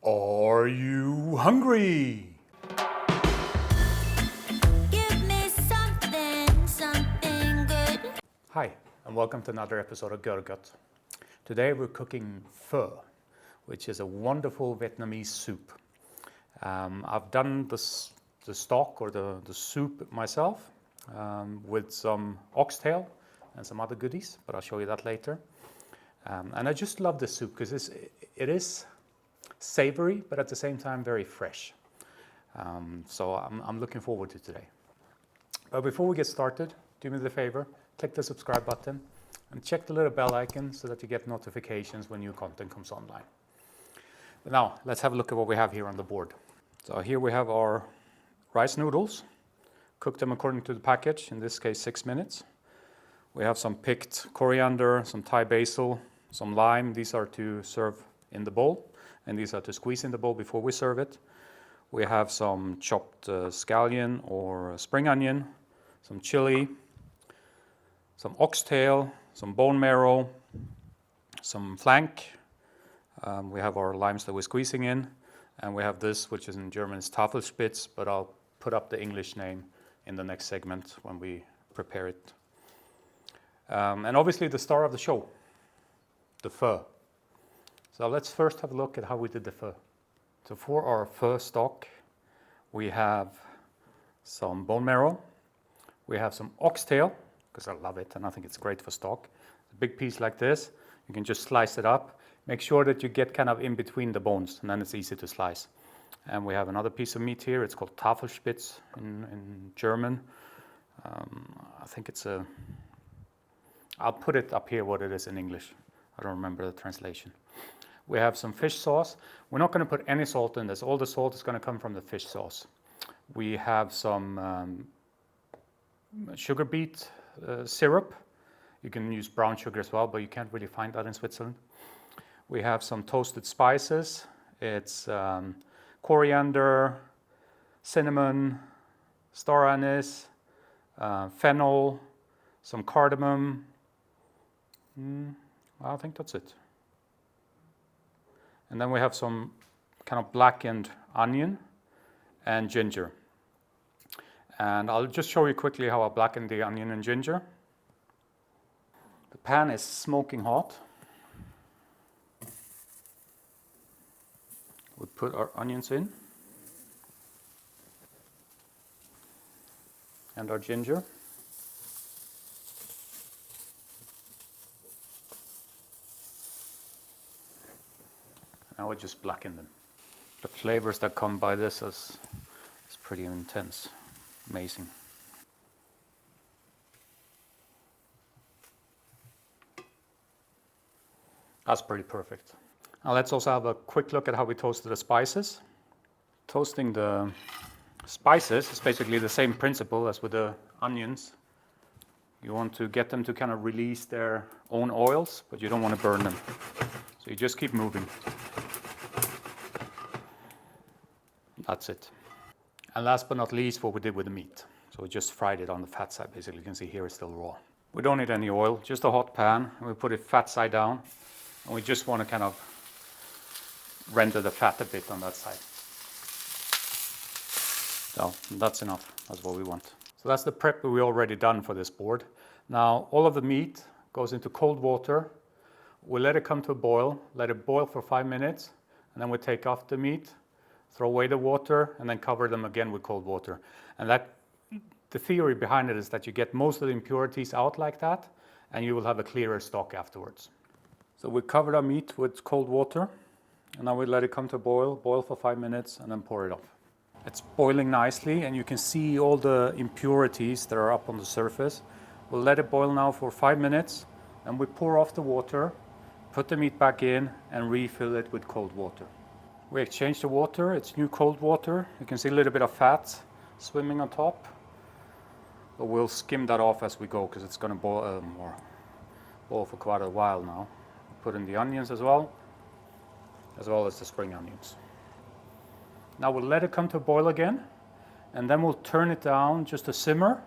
Are you hungry? Give me something good. Hi, and welcome to another episode of Görgött. Today we're cooking pho, which is a wonderful Vietnamese soup. I've done the stock or the soup myself with some oxtail and some other goodies, but I'll show you that later. And I just love this soup because it is savory, but at the same time very fresh. So I'm looking forward to today. But before we get started, do me the favor, click the subscribe button and check the little bell icon so that you get notifications when new content comes online. But now let's have a look at what we have here on the board. So here we have our rice noodles. Cook them according to the package, in this case 6 minutes. We have some picked coriander, some Thai basil, some lime. These are to serve in the bowl, and these are to squeeze in the bowl before we serve it. We have some chopped scallion or spring onion, some chili, some oxtail, some bone marrow, some flank. We have our limes that we're squeezing in, and we have this, which is in German is Tafelspitz, but I'll put up the English name in the next segment when we prepare it. And obviously the star of the show, the pho. So let's first have a look at how we did the pho. So for our pho stock, we have some bone marrow, we have some oxtail, because I love it and I think it's great for stock. A big piece like this, you can just slice it up. Make sure that you get kind of in between the bones, and then it's easy to slice. And we have another piece of meat here, it's called Tafelspitz in German. I think it's I'll put it up here what it is in English. I don't remember the translation. We have some fish sauce. We're not going to put any salt in this. All the salt is going to come from the fish sauce. We have some sugar beet syrup. You can use brown sugar as well, but you can't really find that in Switzerland. We have some toasted spices. It's coriander, cinnamon, star anise, fennel, some cardamom. I think that's it. And then we have some kind of blackened onion and ginger. And I'll just show you quickly how I blacken the onion and ginger. The pan is smoking hot. We put our onions in and our ginger. Now we just blacken them. The flavors that come by this is pretty intense, amazing. That's pretty perfect. Now let's also have a quick look at how we toasted the spices. Toasting the spices is basically the same principle as with the onions. You want to get them to kind of release their own oils, but you don't want to burn them. So you just keep moving. That's it. And last but not least, what we did with the meat. So we just fried it on the fat side, basically. You can see here it's still raw. We don't need any oil, just a hot pan. And we put it fat side down. And we just want to kind of render the fat a bit on that side. So that's enough. That's what we want. So that's the prep we already done for this board. Now all of the meat goes into cold water. We let it come to a boil, let it boil for 5 minutes, and then we take off the meat, throw away the water, and then cover them again with cold water. And the theory behind it is that you get most of the impurities out like that, and you will have a clearer stock afterwards. So we covered our meat with cold water, and now we let it come to a boil for 5 minutes, and then pour it off. It's boiling nicely, and you can see all the impurities that are up on the surface. We'll let it boil now for 5 minutes, and we pour off the water, put the meat back in, and refill it with cold water. We exchange the water, it's new cold water. You can see a little bit of fat swimming on top. But we'll skim that off as we go because it's going to boil for quite a while now. Put in the onions as well as the spring onions. Now we'll let it come to a boil again, and then we'll turn it down just to simmer,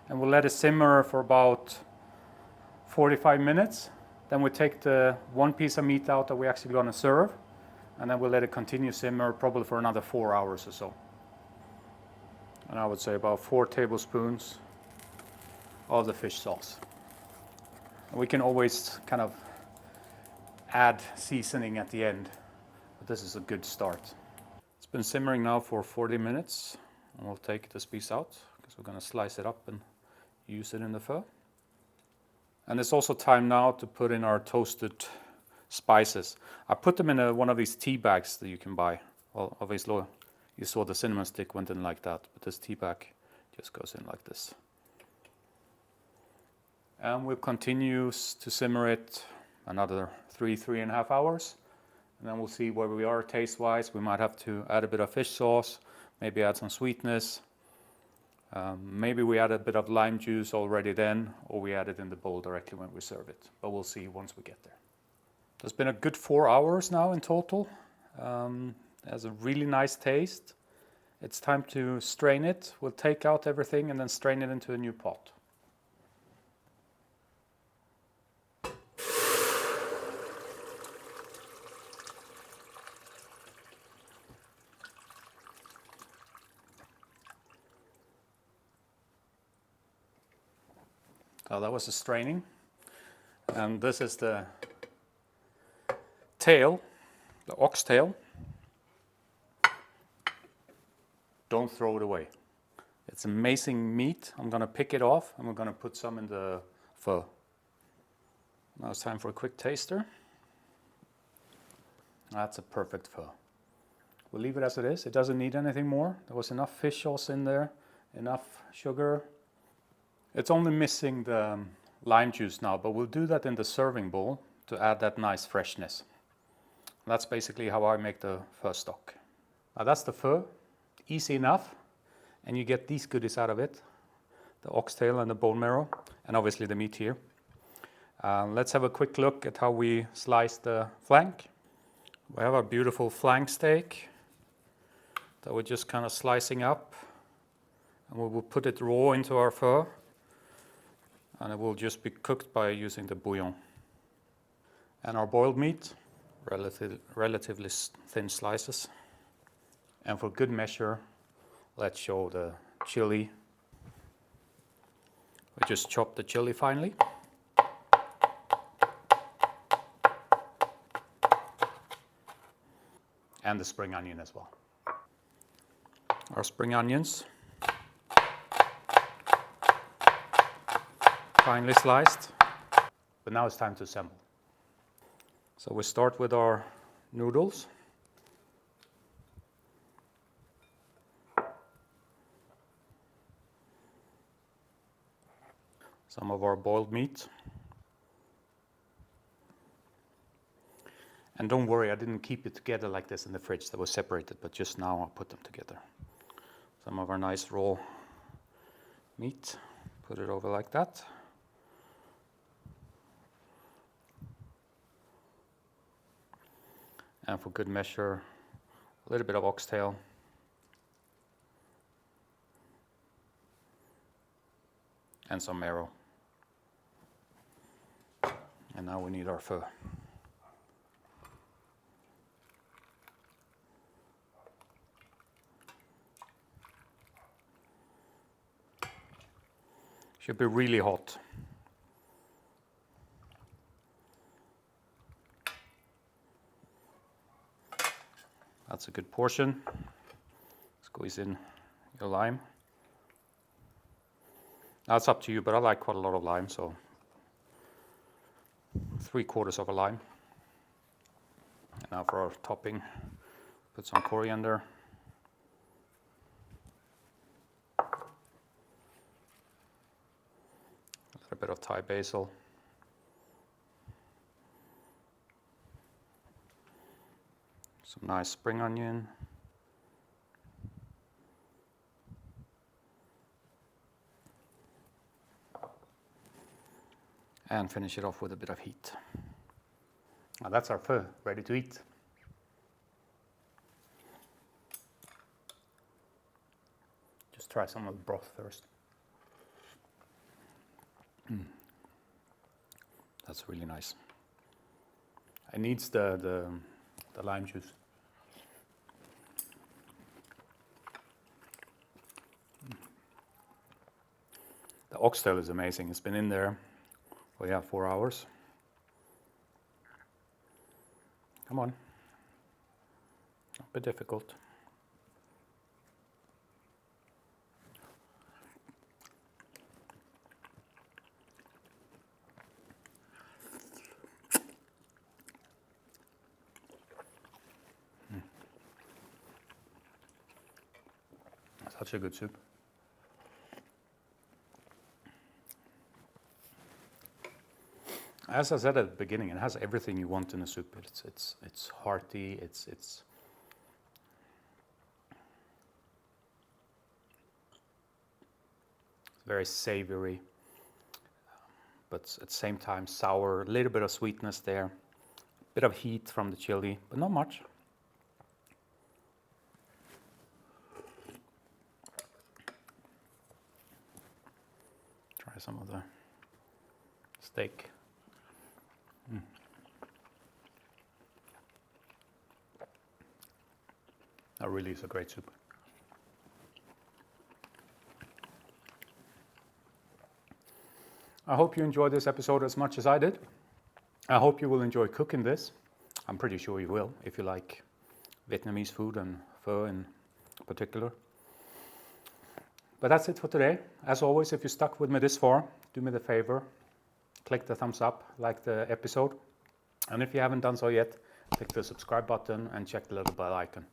and we'll let it simmer for about 45 minutes. Then we take the one piece of meat out that we're actually going to serve, and then we'll let it continue simmer probably for another 4 hours or so. And I would say about 4 tablespoons of the fish sauce. And we can always kind of add seasoning at the end, but this is a good start. It's been simmering now for 40 minutes, and we'll take this piece out because we're going to slice it up and use it in the pho. And it's also time now to put in our toasted spices. I put them in one of these tea bags that you can buy. Well, obviously you saw the cinnamon stick went in like that, but this tea bag just goes in like this. And we'll continue to simmer it another 3.5 hours. And then we'll see where we are taste-wise. We might have to add a bit of fish sauce, maybe add some sweetness. Maybe we add a bit of lime juice already then, or we add it in the bowl directly when we serve it. But we'll see once we get there. It's been a good 4 hours now in total. It has a really nice taste. It's time to strain it. We'll take out everything and then strain it into a new pot. So that was the straining, and this is the tail, the oxtail. Don't throw it away. It's amazing meat. I'm going to pick it off and we're going to put some in the pho. Now it's time for a quick taster. That's a perfect pho. We'll leave it as it is. It doesn't need anything more. There was enough fish sauce in there, enough sugar. It's only missing the lime juice now, but we'll do that in the serving bowl to add that nice freshness. That's basically how I make the pho stock. Now that's the pho, easy enough, and you get these goodies out of it, the oxtail and the bone marrow, and obviously the meat here. Let's have a quick look at how we slice the flank. We have our beautiful flank steak that we're just kind of slicing up, and we will put it raw into our pho. And it will just be cooked by using the bouillon. And our boiled meat, relatively thin slices. And for good measure, let's show the chili. We just chop the chili finely. And the spring onion as well. Our spring onions. Finely sliced, but now it's time to assemble. So we start with our noodles. Some of our boiled meat. And don't worry, I didn't keep it together like this in the fridge. They were separated, but just now I'll put them together. Some of our nice raw meat, put it over like that. And for good measure, a little bit of oxtail. And some marrow. And now we need our pho. Should be really hot. That's a good portion. Squeeze in your lime. Now it's up to you, but I like quite a lot of lime, so 3/4 of a lime. And now for our topping, put some coriander. A little bit of Thai basil. Some nice spring onion. And finish it off with a bit of heat. Now that's our pho, ready to eat. Just try some of the broth first. That's really nice. It needs the lime juice. The oxtail is amazing. It's been in there, well, yeah, 4 hours. Come on. A bit difficult. Such a good soup. As I said at the beginning, it has everything you want in a soup. It's hearty. It's very savory, but at the same time sour. A little bit of sweetness there, a bit of heat from the chili, but not much. Try some of the steak. That really is a great soup. I hope you enjoyed this episode as much as I did. I hope you will enjoy cooking this. I'm pretty sure you will, if you like Vietnamese food and pho in particular. But that's it for today. As always, if you stuck with me this far, do me the favor, click the thumbs up, like the episode. And if you haven't done so yet, click the subscribe button and check the little bell icon.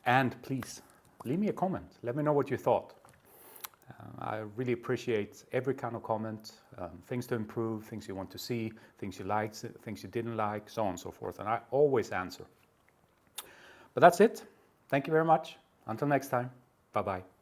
And please, leave me a comment. Let me know what you thought. I really appreciate every kind of comment, things to improve, things you want to see, things you liked, things you didn't like, so on and so forth. And I always answer. But that's it. Thank you very much. Until next time. Bye-bye.